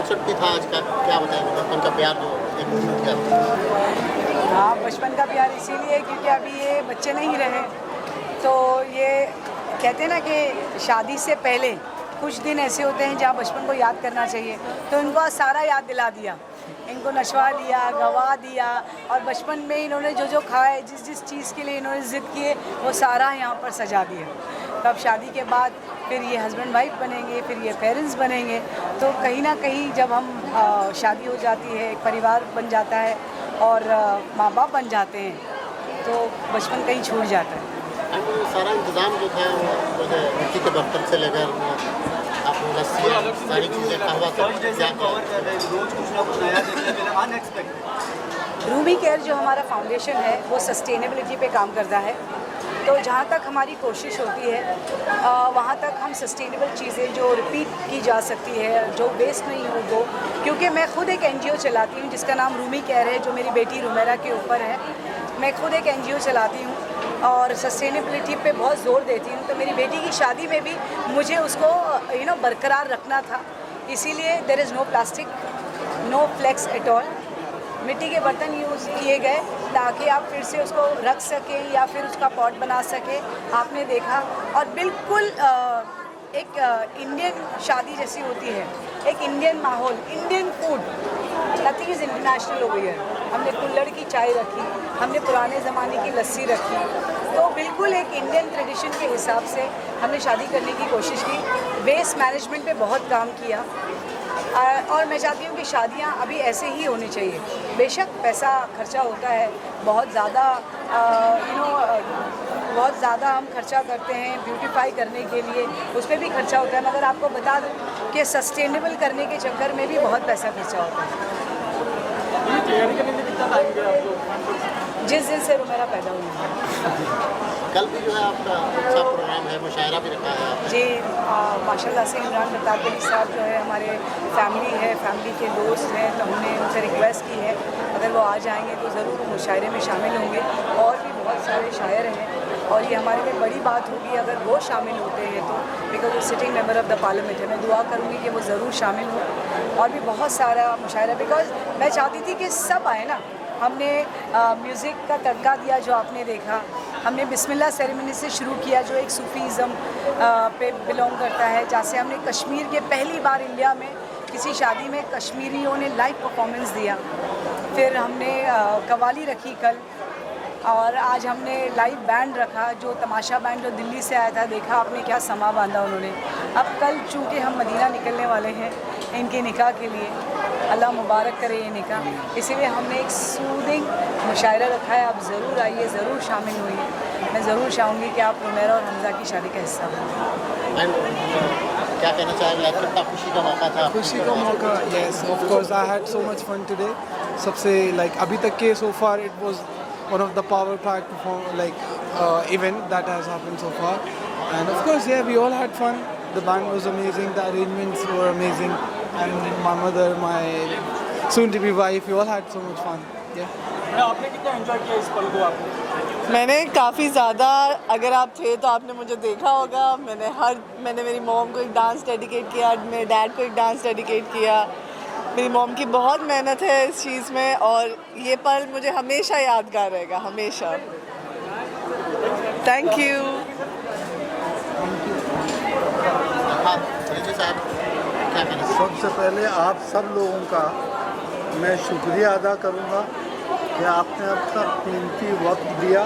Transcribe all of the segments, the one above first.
67 की था, आज का क्या बताएंगे बचपन का प्यार जो एक क्या? हाँ, बचपन का प्यार इसीलिए क्योंकि अभी ये बच्चे नहीं रहे, तो ये कहते हैं ना कि शादी से पहले कुछ दिन ऐसे होते हैं जहाँ बचपन को याद करना चाहिए, तो इनको आज सारा याद दिला दिया, इनको नशवा दिया, गवा दिया, और बचपन में इन्होंने जो जो खाए, जिस जिस चीज़ के लिए इन्होंने ज़िद किए, वो सारा यहाँ पर सजा दिया। तब शादी के बाद फिर ये हस्बैंड वाइफ बनेंगे, फिर ये पेरेंट्स बनेंगे, तो कहीं ना कहीं जब हम शादी हो जाती है, एक परिवार बन जाता है और माँ बाप बन जाते हैं, तो बचपन कहीं छूट जाता है। सारा इंतज़ाम जो था वो मिट्टी के बर्तन से लेकर आपको लस्सी सारी चीज़ें कहवा रोज कुछ ना कुछ नया देखने के लिए अनएक्सपेक्टेड। रूमी केयर जो हमारा फाउंडेशन है वो सस्टेनेबिलिटी पे काम करता है, तो जहाँ तक हमारी कोशिश होती है वहाँ तक हम सस्टेनेबल चीज़ें जो रिपीट की जा सकती है, जो वेस्ट नहीं हो वो, क्योंकि मैं खुद एक एनजीओ चलाती हूँ जिसका नाम रूमी केयर है, जो मेरी बेटी रुमेरा के ऊपर है। मैं खुद एक एनजीओ चलाती हूँ और सस्टेनेबिलिटी पे बहुत ज़ोर देती हूँ, तो मेरी बेटी की शादी में भी मुझे उसको बरकरार रखना था, इसीलिए there is no plastic, no flex at all. मिट्टी के बर्तन यूज़ किए गए ताकि आप फिर से उसको रख सकें या फिर उसका पॉट बना सकें, आपने देखा। और बिल्कुल एक इंडियन शादी जैसी होती है, एक इंडियन माहौल, Indian food, nothing is international over here. हमने कुल्हड़ की चाय रखी, हमने पुराने ज़माने की लस्सी रखी, तो बिल्कुल एक इंडियन ट्रेडिशन के हिसाब से हमने शादी करने की कोशिश की। वेस्ट मैनेजमेंट पे बहुत काम किया, और मैं चाहती हूँ कि शादियाँ अभी ऐसे ही होनी चाहिए। बेशक पैसा खर्चा होता है, बहुत ज़्यादा बहुत ज़्यादा हम खर्चा करते हैं ब्यूटीफाई करने के लिए, उस पर भी खर्चा होता है, मगर आपको बता दूँ कि सस्टेनेबल करने के चक्कर में भी बहुत पैसा खर्चा होता है। जिस दिन से रुमेरा पैदा हुई है। कल भी जो है आपका अच्छा प्रोग्राम है, मुशायरा भी रखा है आपने। जी, माशाल्लाह से इमरान प्रताप अली साहब जो है हमारे फैमिली है, फैमिली के दोस्त हैं, तो हमने उनसे रिक्वेस्ट की है अगर वो आ जाएंगे तो ज़रूर मुशायरे में शामिल होंगे। और भी बहुत सारे शायर हैं और ये हमारे लिए बड़ी बात होगी अगर वो शामिल होते हैं तो, बिकॉज वो sitting member of the parliament है। मैं दुआ करूँगी कि वो ज़रूर शामिल हो। और भी बहुत सारा मुशायरा, बिकॉज मैं चाहती थी कि सब आए ना। हमने म्यूज़िक का तड़का दिया जो आपने देखा, हमने बिस्मिल्लाह सेरेमनी से शुरू किया जो एक सूफ़ीज़म पे बिलोंग करता है, जैसे हमने कश्मीर के पहली बार इंडिया में किसी शादी में कश्मीरियों ने लाइव परफॉर्मेंस दिया। फिर हमने कव्वाली रखी कल, और आज हमने लाइव बैंड रखा जो तमाशा बैंड जो दिल्ली से आया था, देखा आपने क्या समा बांधा उन्होंने। अब कल चूँकि हम मदीना निकलने वाले हैं इनके निकाह के लिए, अल्लाह मुबारक करे ये निकाह, इसीलिए हमने एक सूदिंग मुशायरा रखा है। आप ज़रूर आइए, ज़रूर शामिल होइए। मैं ज़रूर चाहूँगी कि आप रुमेरा और हमज़ा की शादी का हिस्सा बनें। क्या कहना चाहेंगे, कितना खुशी का मौका था? खुशी का मौका, yes of course I had so much fun today. सबसे लाइक अभी तक के so far it was one of the power pack event that has happened so far, and of course yeah, we all had fun. The band was amazing, the arrangements were amazing, and my mother, my soon to be wife, we all had so much fun. Yeah. आपने कितना enjoy किया इस पल को आपने? मैंने काफ़ी ज़्यादा, अगर आप थे तो आपने मुझे देखा होगा, मैंने मेरी मॉम को एक डांस डेडिकेट किया, मेरे डैड को एक डांस डेडिकेट किया। मेरी मॉम की बहुत मेहनत है इस चीज़ में, और ये पल मुझे हमेशा यादगार रहेगा, हमेशा। Thank you. सबसे पहले आप सब लोगों का मैं शुक्रिया अदा करूंगा कि आपने अब तक कीमती वक्त दिया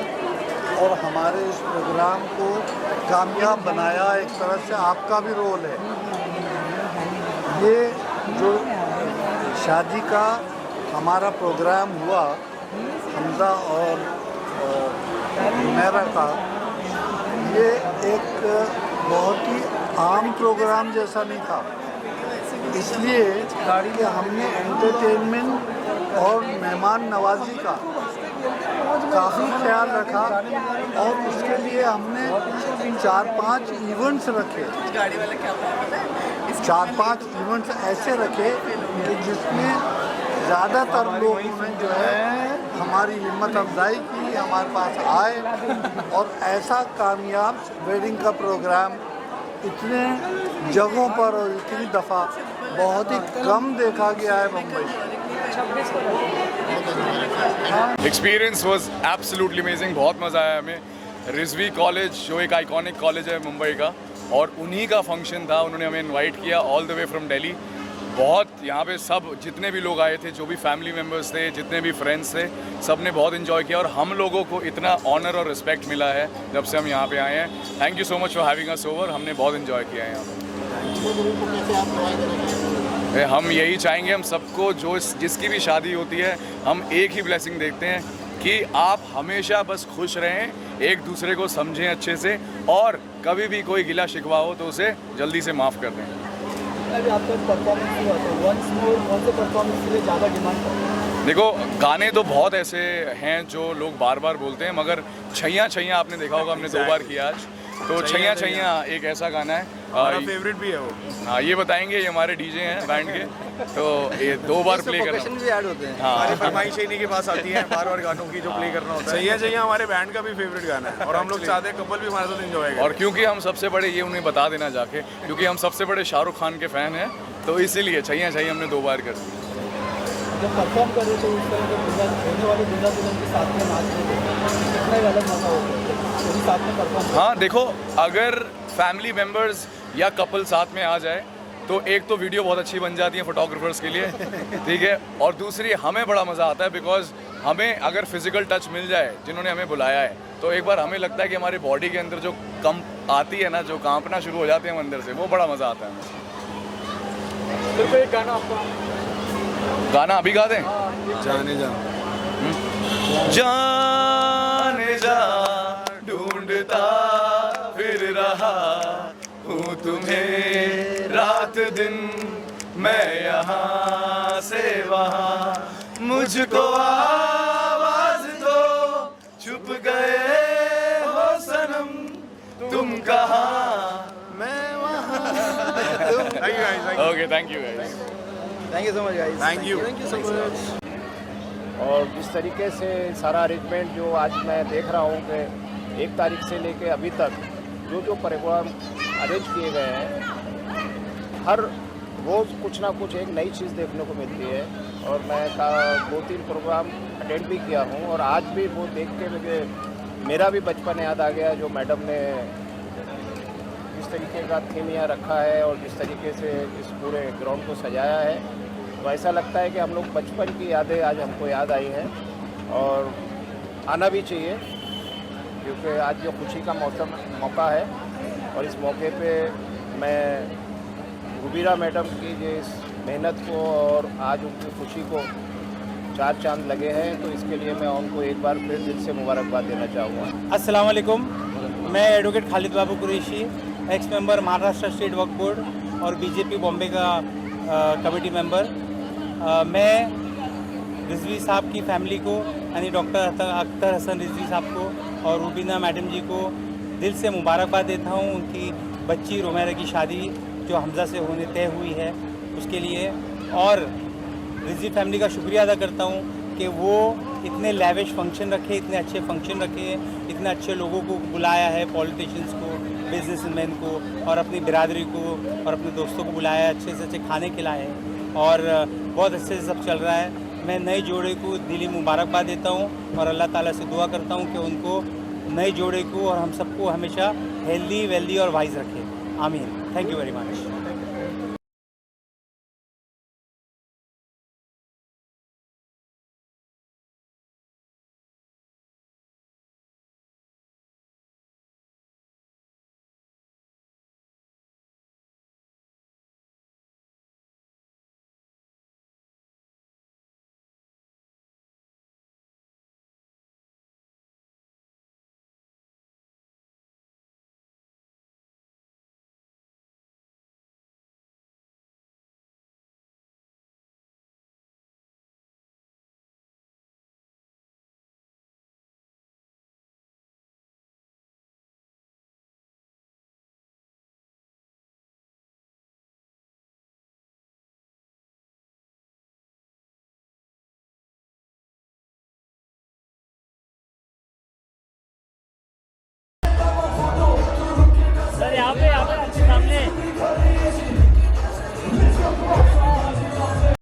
और हमारे इस प्रोग्राम को कामयाब बनाया। एक तरह से आपका भी रोल है। ये जो शादी का हमारा प्रोग्राम हुआ हमज़ा और मेरा का, ये एक बहुत ही आम प्रोग्राम जैसा नहीं था, इसलिए कि हमने एंटरटेनमेंट और मेहमान नवाजी का काफ़ी ख्याल रखा, और उसके लिए हमने 4-5 इवेंट्स रखे। 4-5 इवेंट्स ऐसे रखे कि जिसमें ज़्यादातर लोगों ने जो है हमारी हिम्मत अफजाई की, हमारे पास आए, और ऐसा कामयाब वेडिंग का प्रोग्राम इतने जगहों पर और इतनी दफ़ा बहुत ही कम देखा गया है मुंबई। 26 को एक्सपीरियंस वाज एब्सोल्युटली अमेजिंग। बहुत मज़ा आया हमें। रिजवी कॉलेज जो एक आइकॉनिक कॉलेज है मुंबई का, और उन्हीं का फंक्शन था। उन्होंने हमें इनवाइट किया all the way from Delhi. बहुत यहाँ पे सब जितने भी लोग आए थे, जो भी फैमिली मेम्बर्स थे, जितने भी फ्रेंड्स थे, सब ने बहुत इन्जॉय किया। और हम लोगों को इतना ऑनर और रिस्पेक्ट मिला है जब से हम यहाँ पे आए हैं। Thank you so much for having us over. हमने बहुत इन्जॉय किया है यहाँ पे। हम यही चाहेंगे, हम सबको जो जिसकी भी शादी होती है, हम एक ही ब्लेसिंग देखते हैं कि आप हमेशा बस खुश रहें, एक दूसरे को समझें अच्छे से, और कभी भी कोई गिला शिकवा हो तो उसे जल्दी से माफ़ कर दें। अभी आपका परफॉर्मेंस हुआ तो वंस मोर कौन से परफॉर्मेंस के लिए ज़्यादा डिमांड कर? देखो, गाने तो बहुत ऐसे हैं जो लोग बार बार बोलते हैं, मगर छैया छैया आपने देखा होगा, हमने 2 बार किया आज। तो छैया छैया एक ऐसा गाना है, हमारा फेवरेट भी है वो। हाँ, ये बताएंगे, ये हमारे डीजे हैं बैंड के, तो ये 2 बार प्ले करना। भी ऐड होते हैं। हमारी फरमाइश इन्हीं के पास आती है बार बार गानों की जो प्ले करना होता है। सही है, हमारे बैंड का भी फेवरेट गाना है, और हम लोग चाहते हैं कपल भी हमारे साथ एंजॉय करें। और क्योंकि हम सबसे बड़े, ये उन्हें बता देना जाके, क्योंकि हम सबसे बड़े शाहरुख खान के फ़ैन हैं, तो इसीलिए छैया छैया हमने 2 बार कर दी। जब परफॉर्म करें तो उस तरह के होने वाले दूल्हा दुल्हन के साथ में नाच रहे कितना ही अलग मजा होता है साथ में परफॉर्म। हाँ देखो, अगर फैमिली मेम्बर्स या कपल साथ में आ जाए तो एक तो वीडियो बहुत अच्छी बन जाती है फोटोग्राफर्स के लिए, ठीक है, और दूसरी हमें बड़ा मज़ा आता है, बिकॉज हमें अगर फिजिकल टच मिल जाए जिन्होंने हमें बुलाया है, तो एक बार हमें लगता है कि हमारी बॉडी के अंदर जो कंप आती है ना, जो कांपना शुरू हो जाते हैं हम अंदर से, वो बड़ा मज़ा आता है। सिर्फ एक गाना आपको गाना अभी गा दें? जाने जा जाने जा ढूंढता फिर रहा हूँ तुम्हें रात दिन, मैं यहाँ से वहाँ, मुझको आवाज दो, छुप गए हो सनम, तुम कहाँ मैं वहाँ। Okay, thank you guys. Thank you so much guys. Thank you. और जिस तरीके से सारा अरेंजमेंट जो आज मैं देख रहा हूँ कि 1 तारीख से लेके अभी तक जो प्रोग्राम अरेंज किए गए हैं, हर रोज़ कुछ ना कुछ एक नई चीज़ देखने को मिलती है। और मैं 2-3 प्रोग्राम अटेंड भी किया हूँ, और आज भी वो देख के मुझे मेरा भी बचपन याद आ गया, जो मैडम ने जिस तरीके का थीम यहाँ रखा है और जिस तरीके से इस पूरे ग्राउंड को सजाया है, तो ऐसा लगता है कि हम लोग बचपन की यादें आज हमको याद आई हैं, और आना भी चाहिए, क्योंकि आज जो खुशी का मौका है। और इस मौके पे मैं रुबीरा मैडम की जिस मेहनत को और आज उनकी खुशी को 4 चांद लगे हैं, तो इसके लिए मैं उनको एक बार फिर दिल से मुबारकबाद देना चाहूँगा। अस्सलाम वालेकुम, मैं advocate Khalid Babu Qureshi, ex member Maharashtra state Waqf board और बीजेपी बॉम्बे का कमेटी मेंबर। मैं रिजवी साहब की फैमिली को, यानी डॉक्टर अख्तर हसन रिजवी साहब को और रुबीना मैडम जी को दिल से मुबारकबाद देता हूँ, उनकी बच्ची रोमेरा की शादी जो हमज़ा से होने तय हुई है उसके लिए। और रिजवी फैमिली का शुक्रिया अदा करता हूँ कि वो इतने लैविश फंक्शन रखे, इतने अच्छे फंक्शन रखे, इतने अच्छे लोगों को बुलाया है, पॉलिटिशियंस को, बिजनेसमैन को, और अपनी बिरादरी को और अपने दोस्तों को बुलाया है, अच्छे से अच्छे खाने खिलाए हैं, और बहुत अच्छे से सब चल रहा है। मैं नए जोड़े को दिली मुबारकबाद देता हूँ और अल्लाह ताला से दुआ करता हूँ कि उनको नए जोड़े को और हम सबको हमेशा हेल्दी, वेल्दी और वाइज रखे। आमीन। Thank you very much.